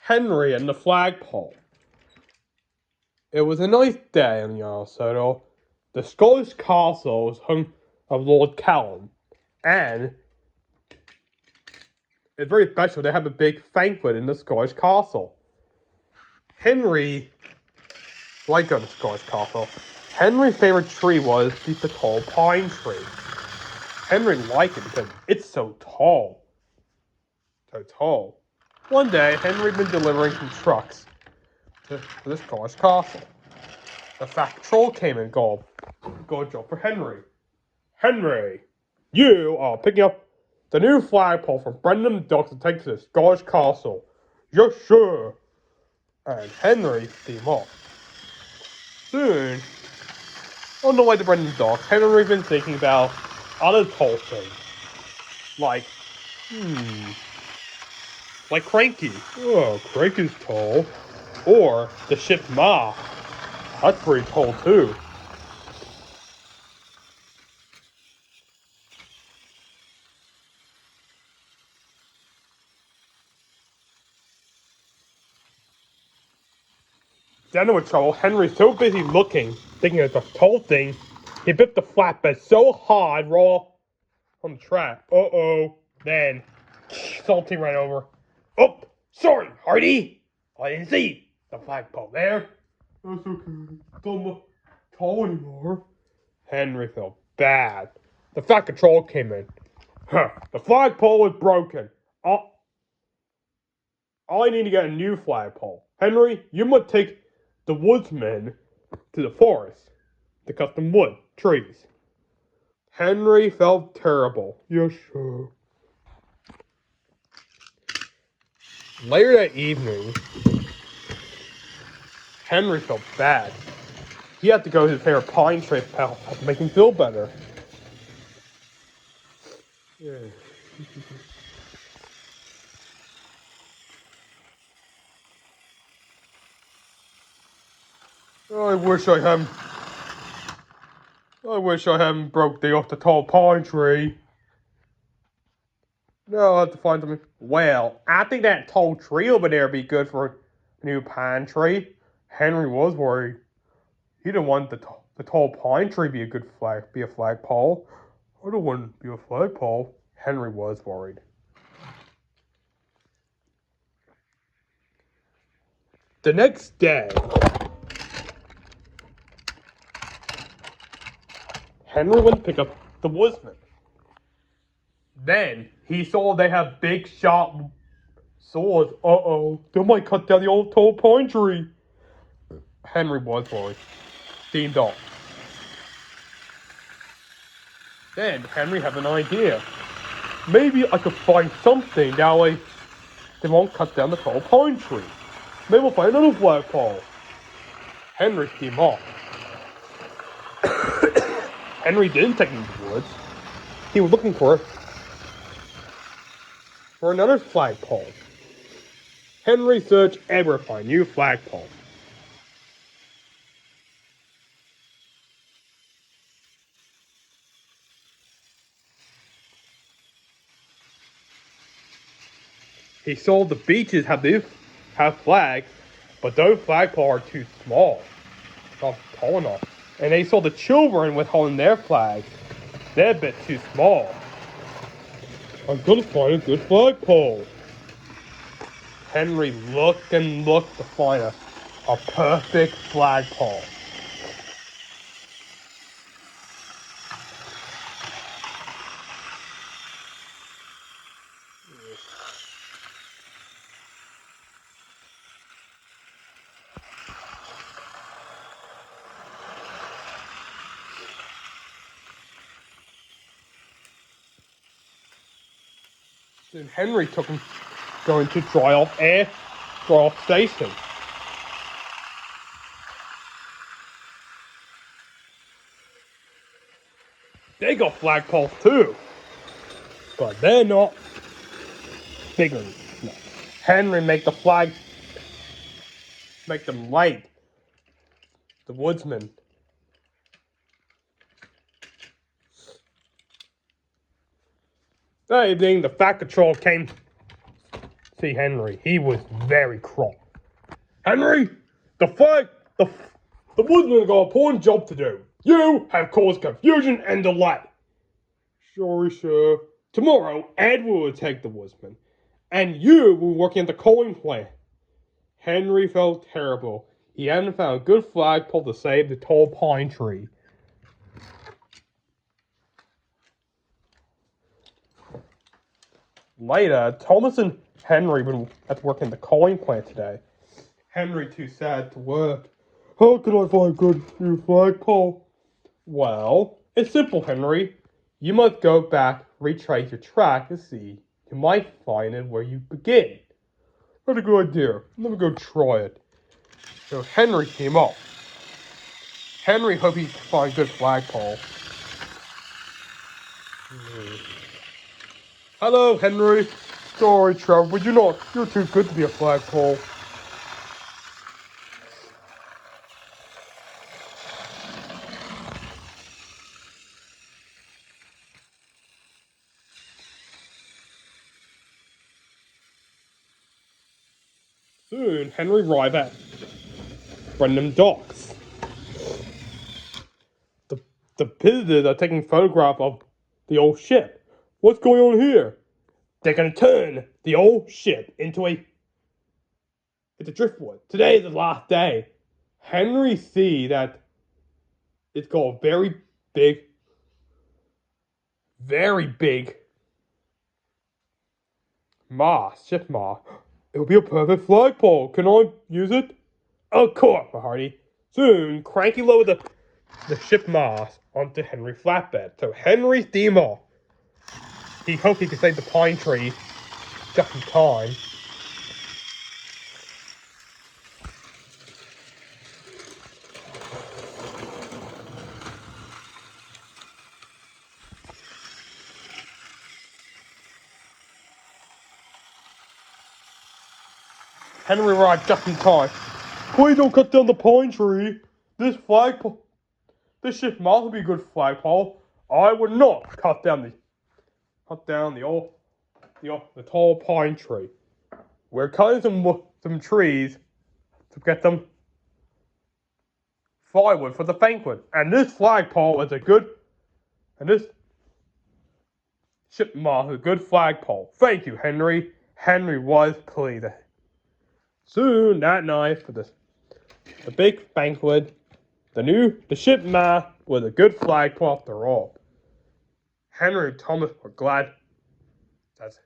Henry and the flagpole. It was a nice day in Sodor. The Scottish castle was home of Lord Callum, and it's very special. They have a big banquet in the Scottish castle. Henry liked going to the Scottish castle. Henry's favorite tree was the tall pine tree. Henry liked it because it's so tall. So tall. One day, Henry had been delivering some trucks to the Scottish castle. The fat troll came and called, "Good job for Henry. Henry, you are picking up the new flagpole from Brendan Ducks to take to the Scottish castle." "Yes, sir." And Henry steamed off. Soon, on the way to Brendan Ducks, Henry's been thinking about other tall things. Like Cranky. Oh, Cranky's tall. Or the ship Ma. That's pretty tall too. Then with trouble, Henry's so busy looking, thinking of the tall thing, he bit the flatbed so hard, roll on the track. Uh-oh. Then, Salty ran over. "Oh, sorry, Hardy. I didn't see the flagpole there." "That's okay. Don't look tall anymore." Henry felt bad. The fat control came in. "The flagpole is broken. I need to get a new flagpole. Henry, you must take the woodsman to the forest to cut some wood, trees." Henry felt terrible. "Yes, sir." Later that evening, Henry felt bad. He had to go to his favorite pine tree pal to make him feel better. Yeah. I wish I hadn't. I wish I hadn't broke the tall pine tree. No, I'll have to find something. Well, I think that tall tree over there would be good for a new pine tree. Henry was worried. He didn't want the tall pine tree be a flagpole. I don't want to be a flagpole. Henry was worried. The next day, Henry went to pick up the woodsman. Then he saw they have big sharp swords. Uh-oh, they might cut down the old tall pine tree. Henry was worried. Steamed off. Then Henry had an idea. Maybe I could find something that way they won't cut down the tall pine tree. Maybe we'll find another flagpole. Henry steamed off. Henry didn't take him to the woods. He was looking for another flagpole. Henry searched everywhere for a new flagpole. He saw the beaches have flags, but those flagpoles are too small, not tall enough. And they saw the children with holding their flags. They're a bit too small. I'm gonna find a good flagpole. Henry looked and looked to find a perfect flagpole. Then Henry took him going to dry off station. They got flagpoles too, but they're not bigger. No. Henry make them light. The woodsman. That evening, the fat control came see Henry. He was very cross. Henry, the woodsman got a important job to do. You have caused confusion and delay. Sorry, sir. Tomorrow, Ed will take the woodsman, and you will be working at the coaling plant. Henry felt terrible. He hadn't found a good flagpole to save the tall pine tree. Later, Thomas and Henry were at work in the coaling plant today. Henry too sad to work. How can I find a good new flagpole? Well, it's simple, Henry. You must go back, retrace your track to see. You might find it where you begin. That's a good idea. Let me go try it. So Henry came up. Henry hoped he could find a good flagpole. Hello, Henry. Sorry, Trevor, but you're too good to be a flagpole. Soon, Henry arrived at Brenham Docks. The visitors are taking photographs of the old ship. What's going on here? They're going to turn the old ship into driftwood. Today is the last day. Henry see that it's got a very big mast, ship mast. It'll be a perfect flagpole. Can I use it? Of course, my hearty. Soon, Cranky lowered the ship mast onto Henry's flatbed. So Henry steamed off. He hoped he could save the pine tree just in time. Henry arrived just in time. Please don't cut down the pine tree. This ship mast would be a good flagpole. I would not cut down the tall pine tree. We're cutting some trees to get them firewood for the banquet. And this flagpole is and this ship mast is a good flagpole. Thank you, Henry. Henry was pleased. Soon that night for the big banquet, the ship mast was a good flagpole after all. Henry and Thomas were glad that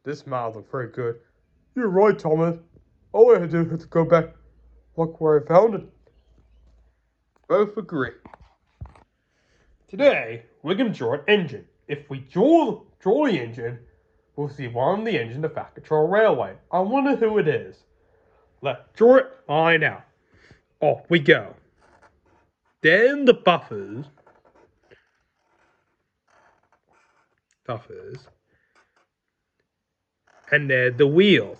this mast looked very good. You're right, Thomas. All I had to do was to go back, look where I found it. Both agree. Today, we're going to draw an engine. If we draw the engine, we'll see one of the engines of the Fast Control Railway. I wonder who it is. Let's draw it, find out. Off we go. Then the buffers. And there's the wheels.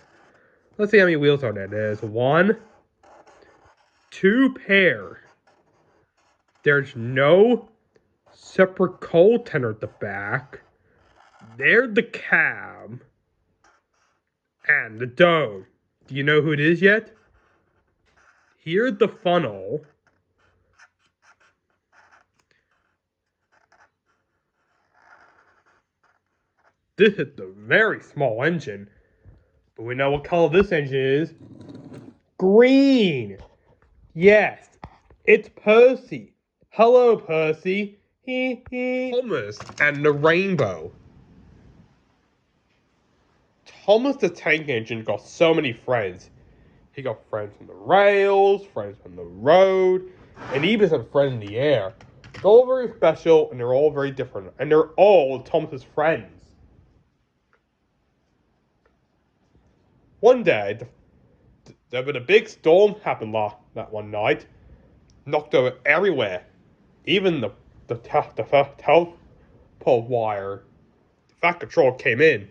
Let's see how many wheels are there. There's 1, 2 pairs. There's no separate coal tender at the back. There's the cab. And the dome. Do you know who it is yet? Here's the funnel. This is the very small engine. But we know what color this engine is. Green. Yes, it's Percy. Hello, Percy. Thomas and the rainbow. Thomas the tank engine got so many friends. He got friends on the rails, friends on the road, and even some friends in the air. They're all very special, and they're all very different, and they're all Thomas's friends. One day, there was a big storm happened that one night. Knocked over everywhere. Even the telephone wire. The Fast Control came in.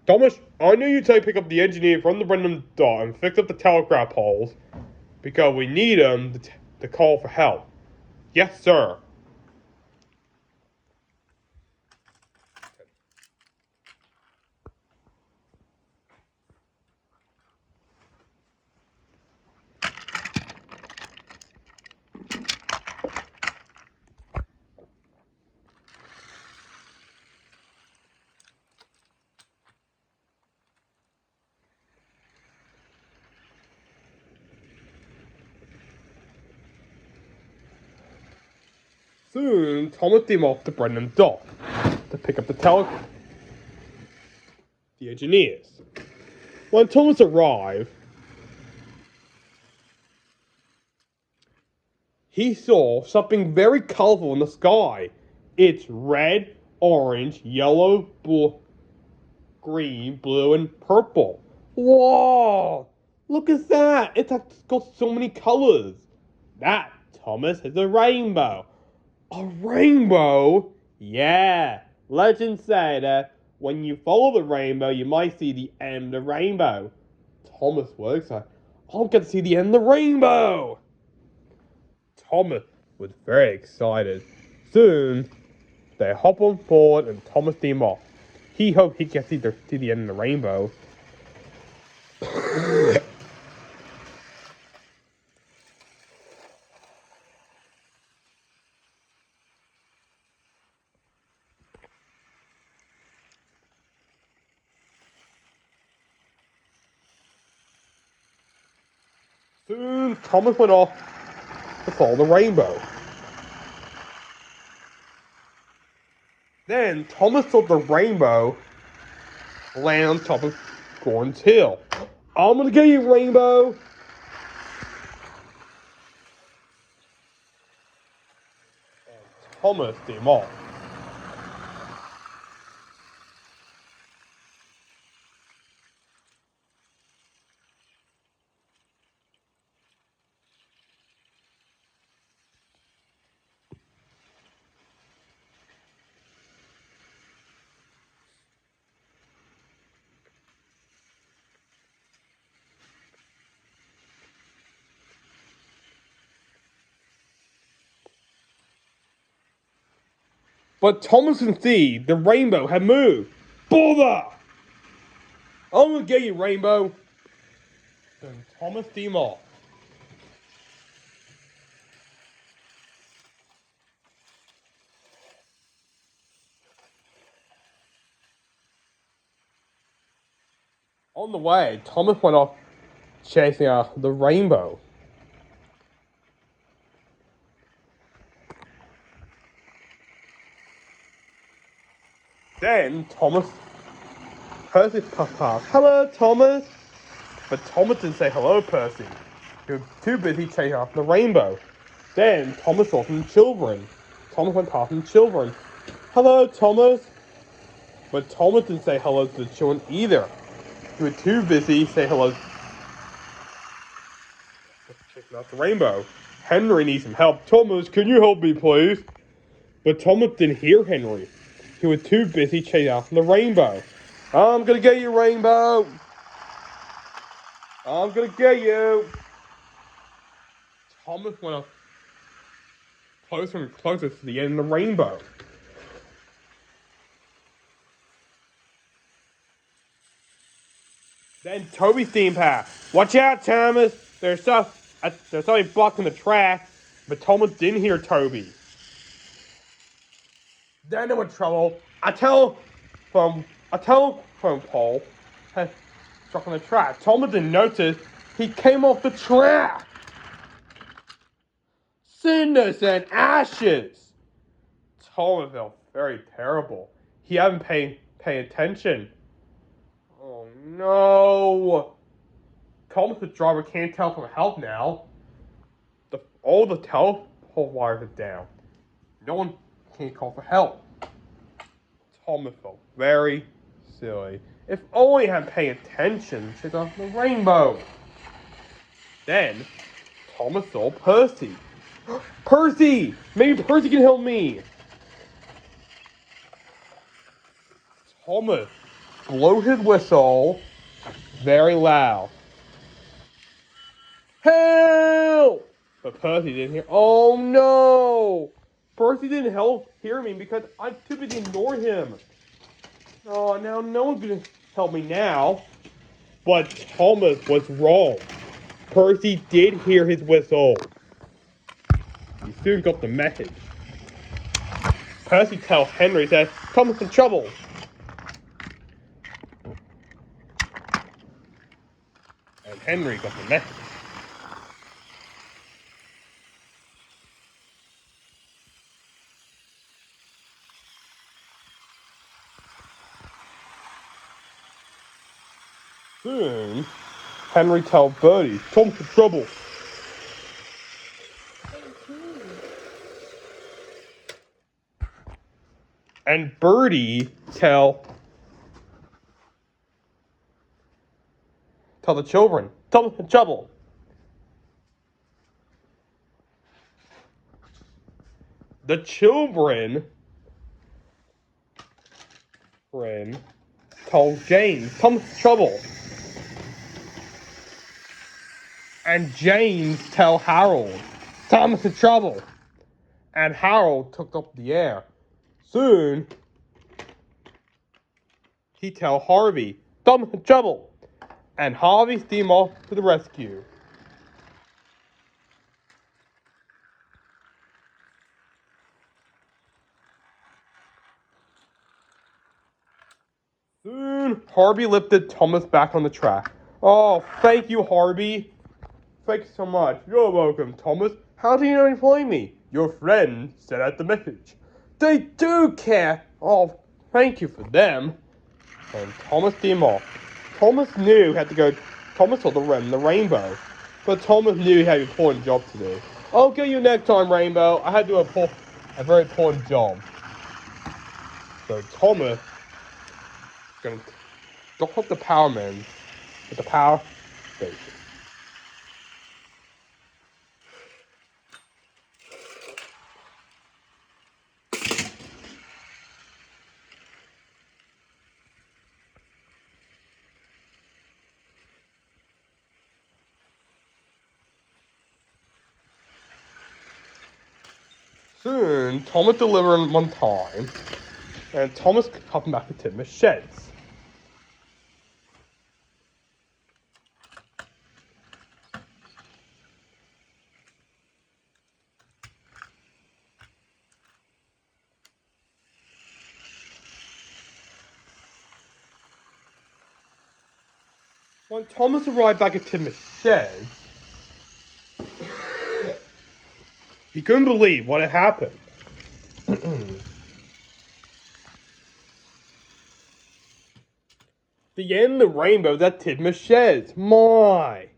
Thomas, I knew you'd pick up the engineer from the Brenham Dock and fix up the telegraph poles because we need them to call for help. Yes, sir. Soon, Thomas came off to Brendan's dock to pick up the engineers. When Thomas arrived, he saw something very colorful in the sky. It's red, orange, yellow, green, blue, and purple. Whoa! Look at that! It's got so many colors. That, Thomas, is a rainbow. A rainbow? Yeah. Legends say that when you follow the rainbow, you might see the end of the rainbow. Thomas was excited. I'll get to see the end of the rainbow. Thomas was very excited. Soon, they hop on board and Thomas steam off. He hoped he could see the end of the rainbow. Soon, Thomas went off to follow the rainbow. Then, Thomas saw the rainbow land on top of Gordon's hill. I'm gonna get you, rainbow! And Thomas steamed off. But Thomas could see the rainbow had moved. Bother! I'm gonna get you, rainbow! Then Thomas steamed off. On the way, Thomas went off chasing the rainbow. Then Percy passed. Hello, Thomas! But Thomas didn't say hello, Percy. He was too busy chasing after the rainbow. Then Thomas saw some children. Thomas went past some children. Hello, Thomas! But Thomas didn't say hello to the children either. He was too busy saying hello. Checking out the rainbow. Henry needs some help. Thomas, can you help me, please? But Thomas didn't hear Henry. He was too busy chasing after the rainbow. I'm gonna get you, rainbow! I'm gonna get you! Thomas went up closer and closer to the end of the rainbow. Then Toby steamed past. Watch out, Thomas! There's something blocking the track. But Thomas didn't hear Toby. Then there was trouble. A telephone pole had struck on the track. Thomas didn't notice. He came off the track. Cinders and ashes. Thomas felt very terrible. He hadn't paid attention. Oh no! Thomas, the driver, can't tell for help now. All the telephone wires are down. No one can call for help. Thomas felt very silly. If only he had paid attention to the rainbow. Then, Thomas saw Percy. Percy! Maybe Percy can help me! Thomas blew his whistle very loud. Help! But Percy didn't hear. Oh no! Percy didn't hear me because I'm too busy ignoring him. Oh, now no one's gonna help me now. But Thomas was wrong. Percy did hear his whistle. He soon got the message. Percy tells Henry that Thomas in trouble. And Henry got the message. Henry tell Bertie, Tom's in trouble. And Bertie tell the children, Tom's in trouble. The children told James, Tom's in trouble. And James tell Harold, Tom's in trouble. And Harold took up the air. Soon, he tell Harvey, Tom's in trouble. And Harvey steam off to the rescue. Soon, Harvey lifted Thomas back on the track. Oh, thank you, Harvey. Thank you so much. You're welcome, Thomas. How do you know to find me? Your friend sent out the message. They do care. Oh, thank you for them. And Thomas steamed off. Thomas knew he had to go. Thomas saw the rainbow. But Thomas knew he had an important job to do. I'll get you next time, Rainbow. I had to do a very important job. So Thomas is going to dock up the power man at the power station. Soon, Thomas delivered on time, and Thomas could come back to Tim's sheds. When Thomas arrived back at Tim's shed, he couldn't believe what had happened. The end of the rainbow that Tim's shed. My!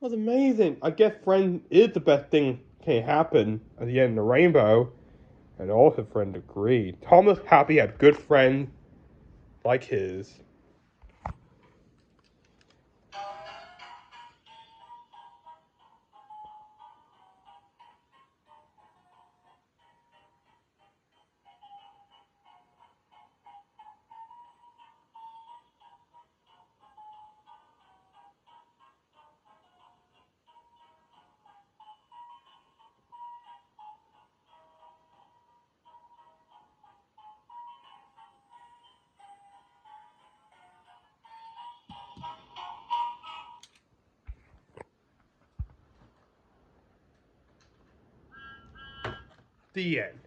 That was amazing. I guess friend is the best thing can happen at the end of the rainbow. And all his friends agreed. Thomas happy had good friends like his. The end.